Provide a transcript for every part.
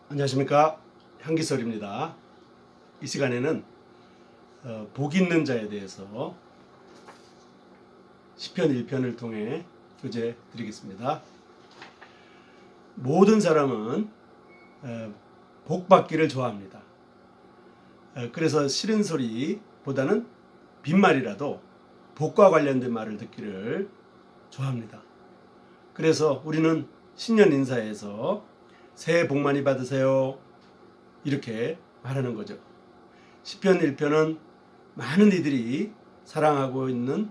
안녕하십니까, 향기설입니다. 이 시간에는 복 있는 자에 대해서 시편 1편을 통해 교제 드리겠습니다. 모든 사람은 복 받기를 좋아합니다. 그래서 싫은 소리보다는 빈말이라도 복과 관련된 말을 듣기를 좋아합니다. 그래서 우리는 신년 인사에서 새해 복 많이 받으세요, 이렇게 말하는 거죠. 시편 1편은 많은 이들이 사랑하고 있는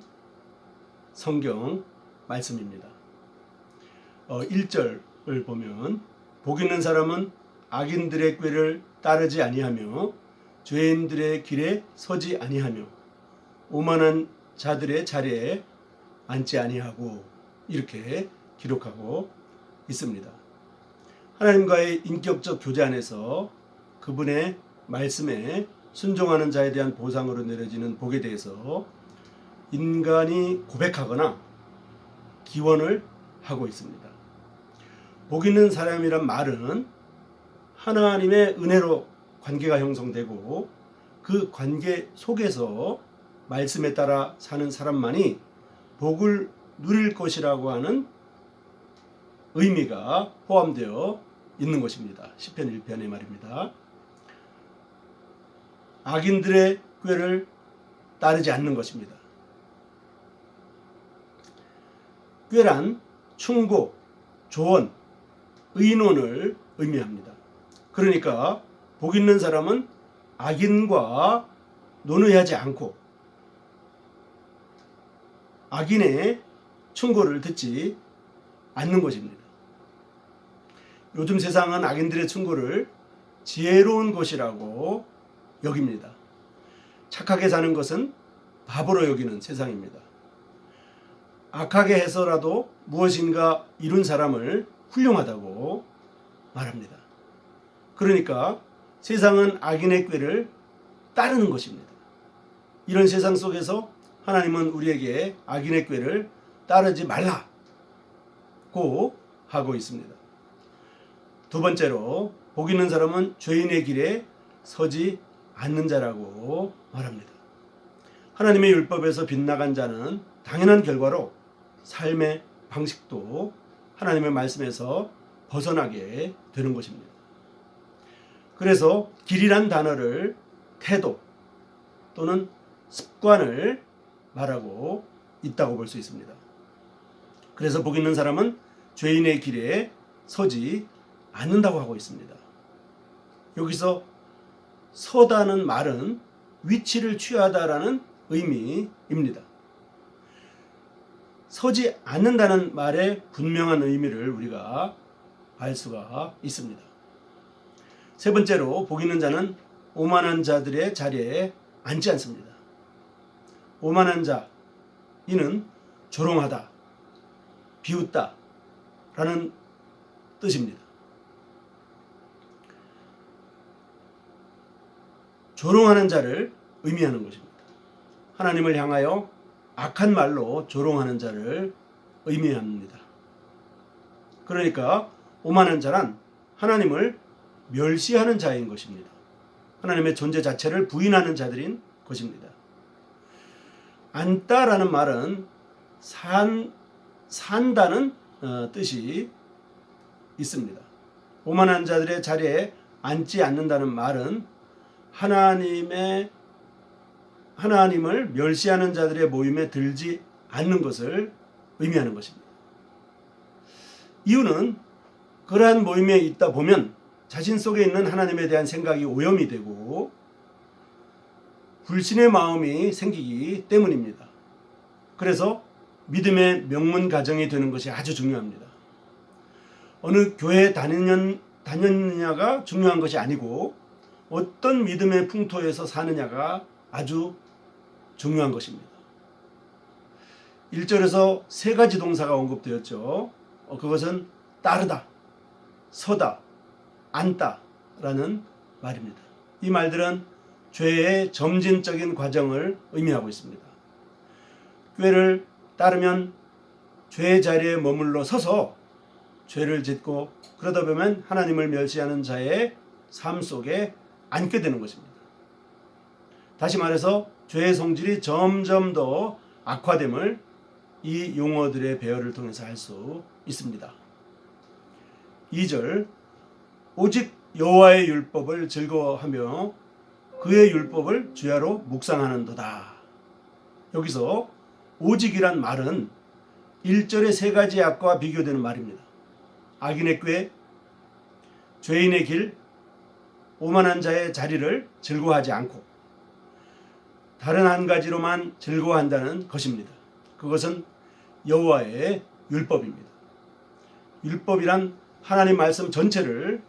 성경 말씀입니다. 1절을 보면 복 있는 사람은 악인들의 꾀를 따르지 아니하며 죄인들의 길에 서지 아니하며 오만한 자들의 자리에 앉지 아니하고, 이렇게 기록하고 있습니다. 하나님과의 인격적 교제 안에서 그분의 말씀에 순종하는 자에 대한 보상으로 내려지는 복에 대해서 인간이 고백하거나 기원을 하고 있습니다. 복 있는 사람이란 말은 하나님의 은혜로 관계가 형성되고 그 관계 속에서 말씀에 따라 사는 사람만이 복을 누릴 것이라고 하는 의미가 포함되어 있는 것입니다. 시편 1편의 말입니다. 악인들의 꾀를 따르지 않는 것입니다. 꾀란 충고, 조언, 의논을 의미합니다. 그러니까 복 있는 사람은 악인과 논의하지 않고 악인의 충고를 듣지 않는 것입니다. 요즘 세상은 악인들의 충고를 지혜로운 것이라고 여깁니다. 착하게 사는 것은 바보로 여기는 세상입니다. 악하게 해서라도 무엇인가 이룬 사람을 훌륭하다고 말합니다. 그러니까 세상은 악인의 꾀를 따르는 것입니다. 이런 세상 속에서 하나님은 우리에게 악인의 꾀를 따르지 말라고 하고 있습니다. 두 번째로, 복 있는 사람은 죄인의 길에 서지 않는 자라고 말합니다. 하나님의 율법에서 빗나간 자는 당연한 결과로 삶의 방식도 하나님의 말씀에서 벗어나게 되는 것입니다. 그래서 길이란 단어를 태도 또는 습관을 말하고 있다고 볼 수 있습니다. 그래서 복 있는 사람은 죄인의 길에 서지 않는다고 하고 있습니다. 여기서 서다는 말은 위치를 취하다라는 의미입니다. 서지 않는다는 말의 분명한 의미를 우리가 알 수가 있습니다. 세 번째로, 복 있는 자는 오만한 자들의 자리에 앉지 않습니다. 오만한 자, 이는 조롱하다, 비웃다 라는 뜻입니다. 조롱하는 자를 의미하는 것입니다. 하나님을 향하여 악한 말로 조롱하는 자를 의미합니다. 그러니까 오만한 자란 하나님을 멸시하는 자인 것입니다. 하나님의 존재 자체를 부인하는 자들인 것입니다. 앉다라는 말은 산다는 뜻이 있습니다. 오만한 자들의 자리에 앉지 않는다는 말은 하나님을 멸시하는 자들의 모임에 들지 않는 것을 의미하는 것입니다. 이유는 그러한 모임에 있다 보면 자신 속에 있는 하나님에 대한 생각이 오염이 되고 불신의 마음이 생기기 때문입니다. 그래서 믿음의 명문 가정이 되는 것이 아주 중요합니다. 어느 교회에 다녔느냐가 중요한 것이 아니고 어떤 믿음의 풍토에서 사느냐가 아주 중요한 것입니다. 1절에서 세 가지 동사가 언급되었죠. 그것은 따르다, 서다, 앉다 라는 말입니다. 이 말들은 죄의 점진적인 과정을 의미하고 있습니다. 꾀를 따르면 죄의 자리에 머물러 서서 죄를 짓고 그러다 보면 하나님을 멸시하는 자의 삶 속에 앉게 되는 것입니다. 다시 말해서 죄의 성질이 점점 더 악화됨을 이 용어들의 배열을 통해서 알 수 있습니다. 2절 오직 여호와의 율법을 즐거워하며 그의 율법을 주야로 묵상하는도다. 여기서 오직이란 말은 1절의 세 가지 악과 비교되는 말입니다. 악인의 꾀, 죄인의 길, 오만한 자의 자리를 즐거워하지 않고 다른 한 가지로만 즐거워한다는 것입니다. 그것은 여호와의 율법입니다. 율법이란 하나님 말씀 전체를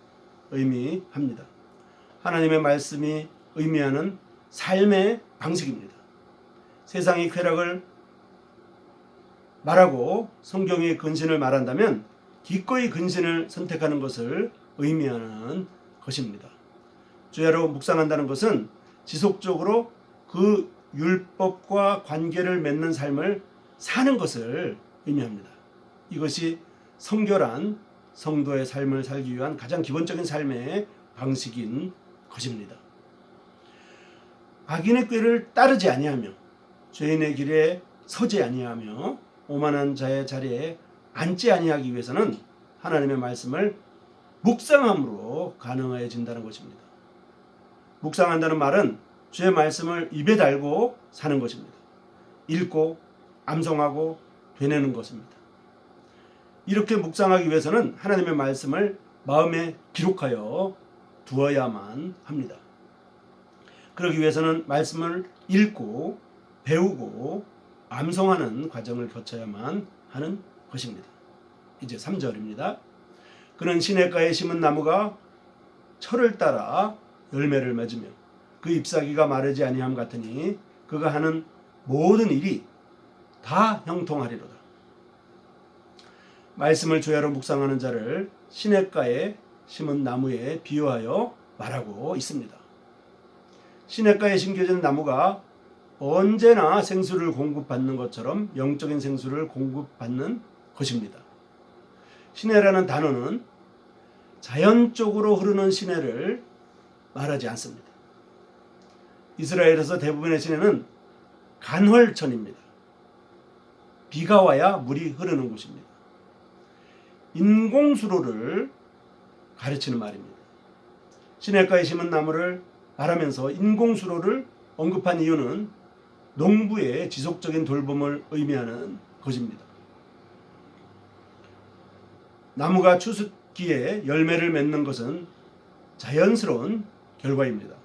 의미합니다. 하나님의 말씀이 의미하는 삶의 방식입니다. 세상의 쾌락을 말하고 성경의 근신을 말한다면 기꺼이 근신을 선택하는 것을 의미하는 것입니다. 주야로 묵상한다는 것은 지속적으로 그 율법과 관계를 맺는 삶을 사는 것을 의미합니다. 이것이 성결한 성도의 삶을 살기 위한 가장 기본적인 삶의 방식인 것입니다. 악인의 꾀를 따르지 아니하며 죄인의 길에 서지 아니하며 오만한 자의 자리에 앉지 아니하기 위해서는 하나님의 말씀을 묵상함으로 가능해진다는 것입니다. 묵상한다는 말은 주의 말씀을 입에 달고 사는 것입니다. 읽고 암송하고 되뇌는 것입니다. 이렇게 묵상하기 위해서는 하나님의 말씀을 마음에 기록하여 두어야만 합니다. 그러기 위해서는 말씀을 읽고 배우고 암송하는 과정을 거쳐야만 하는 것입니다. 이제 3절입니다. 그는 시냇가에 심은 나무가 철을 따라 열매를 맺으며 그 잎사귀가 마르지 아니함 같으니 그가 하는 모든 일이 다 형통하리로다. 말씀을 주야로 묵상하는 자를 시냇가에 심은 나무에 비유하여 말하고 있습니다. 시냇가에 심겨진 나무가 언제나 생수를 공급받는 것처럼 영적인 생수를 공급받는 것입니다. 시내라는 단어는 자연적으로 흐르는 시내를 말하지 않습니다. 이스라엘에서 대부분의 시내는 간헐천입니다. 비가 와야 물이 흐르는 곳입니다. 인공수로를 가르치는 말입니다. 시냇가에 심은 나무를 말하면서 인공수로를 언급한 이유는 농부의 지속적인 돌봄을 의미하는 것입니다. 나무가 추수기에 열매를 맺는 것은 자연스러운 결과입니다.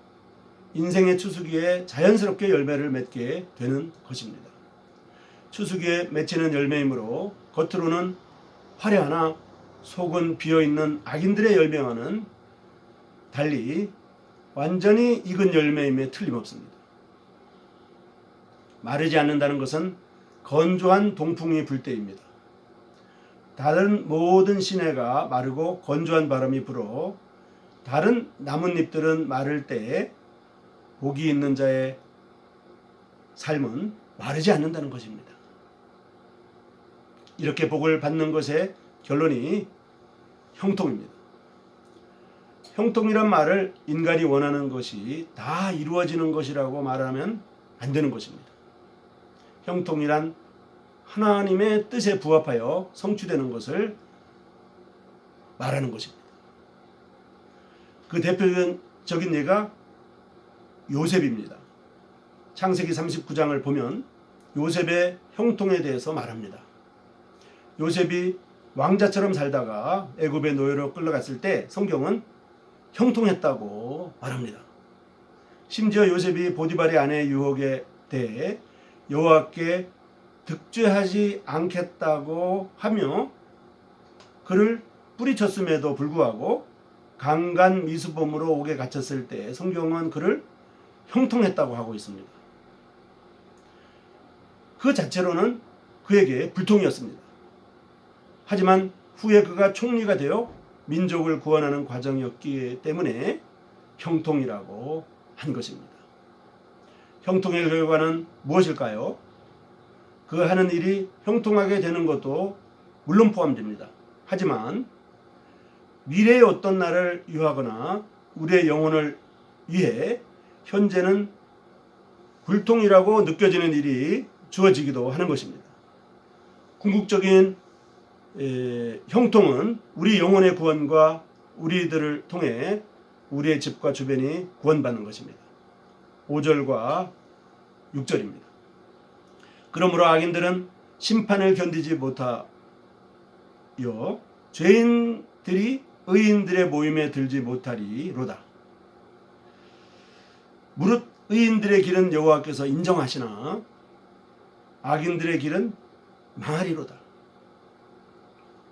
인생의 추수기에 자연스럽게 열매를 맺게 되는 것입니다. 추수기에 맺히는 열매이므로 겉으로는 화려하나 속은 비어있는 악인들의 열매와는 달리 완전히 익은 열매임에 틀림없습니다. 마르지 않는다는 것은 건조한 동풍이 불 때입니다. 다른 모든 시내가 마르고 건조한 바람이 불어 다른 나뭇잎들은 마를 때 복이 있는 자의 삶은 마르지 않는다는 것입니다. 이렇게 복을 받는 것의 결론이 형통입니다. 형통이란 말을 인간이 원하는 것이 다 이루어지는 것이라고 말하면 안 되는 것입니다. 형통이란 하나님의 뜻에 부합하여 성취되는 것을 말하는 것입니다. 그 대표적인 예가 요셉입니다. 창세기 39장을 보면 요셉의 형통에 대해서 말합니다. 요셉이 왕자처럼 살다가 애굽의 노예로 끌려갔을 때 성경은 형통했다고 말합니다. 심지어 요셉이 보디발의 아내 유혹에 대해 여호와께 득죄하지 않겠다고 하며 그를 뿌리쳤음에도 불구하고 강간 미수범으로 옥에 갇혔을 때 성경은 그를 형통했다고 하고 있습니다. 그 자체로는 그에게 불통이었습니다. 하지만 후에 그가 총리가 되어 민족을 구원하는 과정이었기 때문에 형통이라고 한 것입니다. 형통의 결과는 무엇일까요? 그 하는 일이 형통하게 되는 것도 물론 포함됩니다. 하지만 미래의 어떤 날을 유하거나 우리의 영혼을 위해 현재는 굴통이라고 느껴지는 일이 주어지기도 하는 것입니다. 궁극적인 형통은 우리 영혼의 구원과 우리들을 통해 우리의 집과 주변이 구원받는 것입니다. 5절과 6절입니다. 그러므로 악인들은 심판을 견디지 못하여 죄인들이 의인들의 모임에 들지 못하리로다. 무릇 의인들의 길은 여호와께서 인정하시나 악인들의 길은 망하리로다.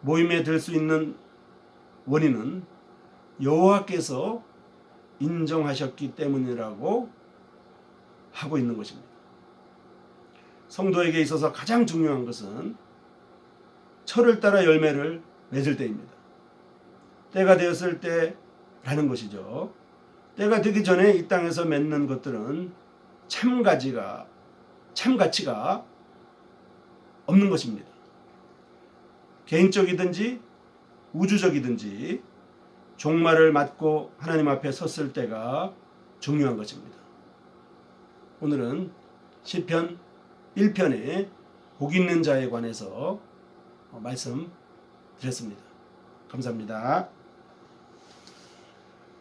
모임에 들 수 있는 원인은 여호와께서 인정하셨기 때문이라고 하고 있는 것입니다. 성도에게 있어서 가장 중요한 것은 철을 따라 열매를 맺을 때입니다. 때가 되었을 때라는 것이죠. 때가 되기 전에 이 땅에서 맺는 것들은 참가치가 없는 것입니다. 개인적이든지 우주적이든지 종말을 맞고 하나님 앞에 섰을 때가 중요한 것입니다. 오늘은 시편 1편의 복 있는 자에 관해서 말씀드렸습니다. 감사합니다.